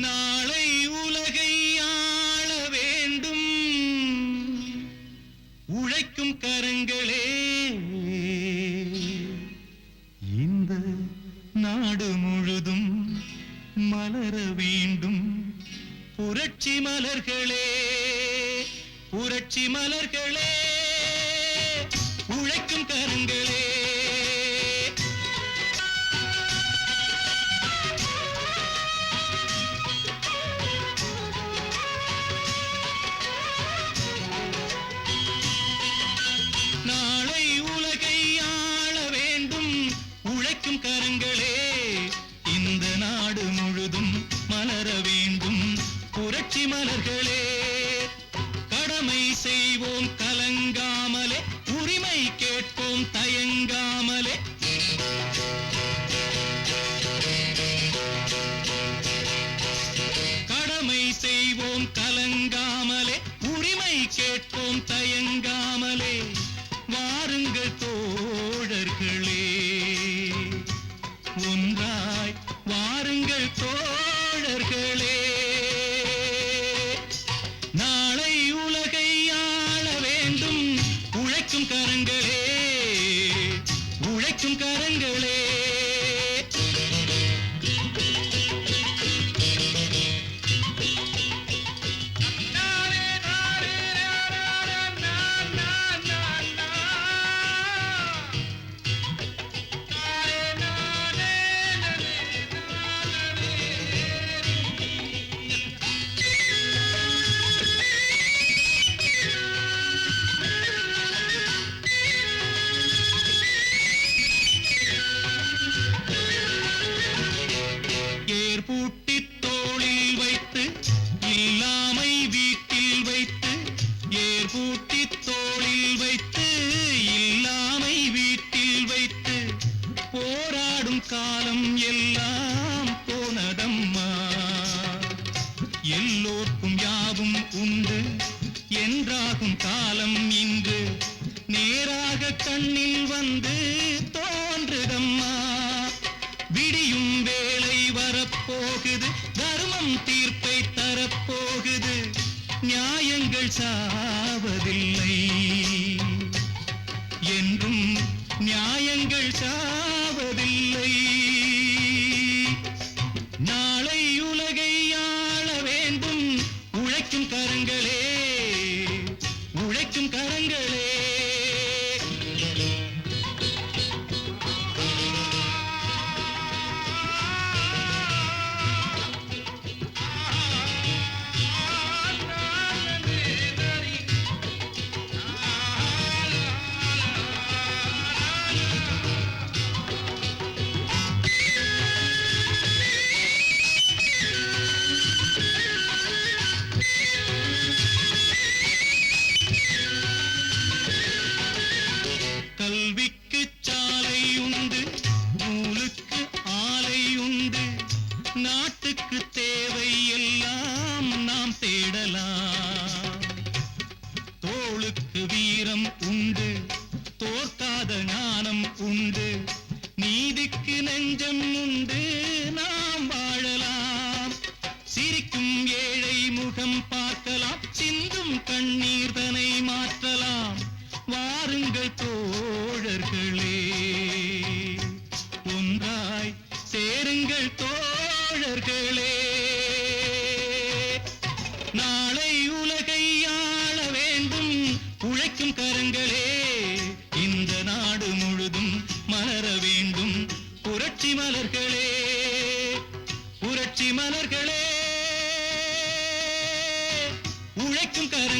நாளை உலகை ஆள வேண்டும் உழைக்கும் கரங்களே. இந்த நாடு முழுதும் மலர வேண்டும் புரட்சி மலர்களே, புரட்சி மலர்களே, உழைக்கும் கரங்களே. நாளை உலகை ஆள வேண்டும் உழைக்கும் கரங்களே. இந்த நாடு முழுதும் மலர வேண்டும் புரட்சி மலர்களே. கடமை செய்வோம் கலங்காமலே, உரிமை கேட்போம் தயங்காமலே. கடமை செய்வோம் கலங்காமலே, உரிமை கேட்போம் தயங்காமலே. வாருங்கள் தோழர்களே, ஒன்றாய் வாருங்கள் தோழர்களே. நாளை உலகை ஆள வேண்டும் உழைக்கும் கரங்களே, உழைக்கும் கரங்களே. பூட்டி தோளில் வைத்து இல்லாமை வீட்டில் வைத்து, ஏர் பூட்டி தோளில் வைத்து இல்லாமை வீட்டில் வைத்து போராடும் காலம் எல்லாம் போனதம்மா. எல்லோர்க்கும் யாவும் உண்டு என்றாகும் காலம் இன்று நேராக கண்ணில் வந்து தோன்றுதம்மா. விடியும் வேளை வரப்போகுது, தர்மம் தீர்ப்பை தரப்போகுது. நியாயங்கள் சாவதில்லை என்றும், நியாயங்கள் சாவதில்லை. நாளை உலகை ஆள வேண்டும் உழைக்கும் கரங்களே, உழைக்கும் கரங்களே. கல்விக்கு சாலை உண்டு, நூலுக்கு ஆலை உண்டு, நாட்டுக்கு தேவை எல்லாம் நாம் தேடலாம். தோளுக்கு வீரம் உண்டு, தோற்காத ஞானம் உண்டு, நீதிக்கு நெஞ்சம் உண்டு, நாம் வாழலாம். சிரிக்கும் ஏழை முகம் பார்க்கலாம், சிந்தும் கண்ணீர் தனை மாற்றலாம். வாருங்கள் தோழர்களே, ஒன்றாய் சேருங்கள் தோழர்களே. நாளை உலகை ஆள வேண்டும் உழைக்கும் கரங்களே. இந்த நாடு முழுதும் மலர வேண்டும் புரட்சி மலர்களே, புரட்சி மலர்களே, உழைக்கும் கரங்களே.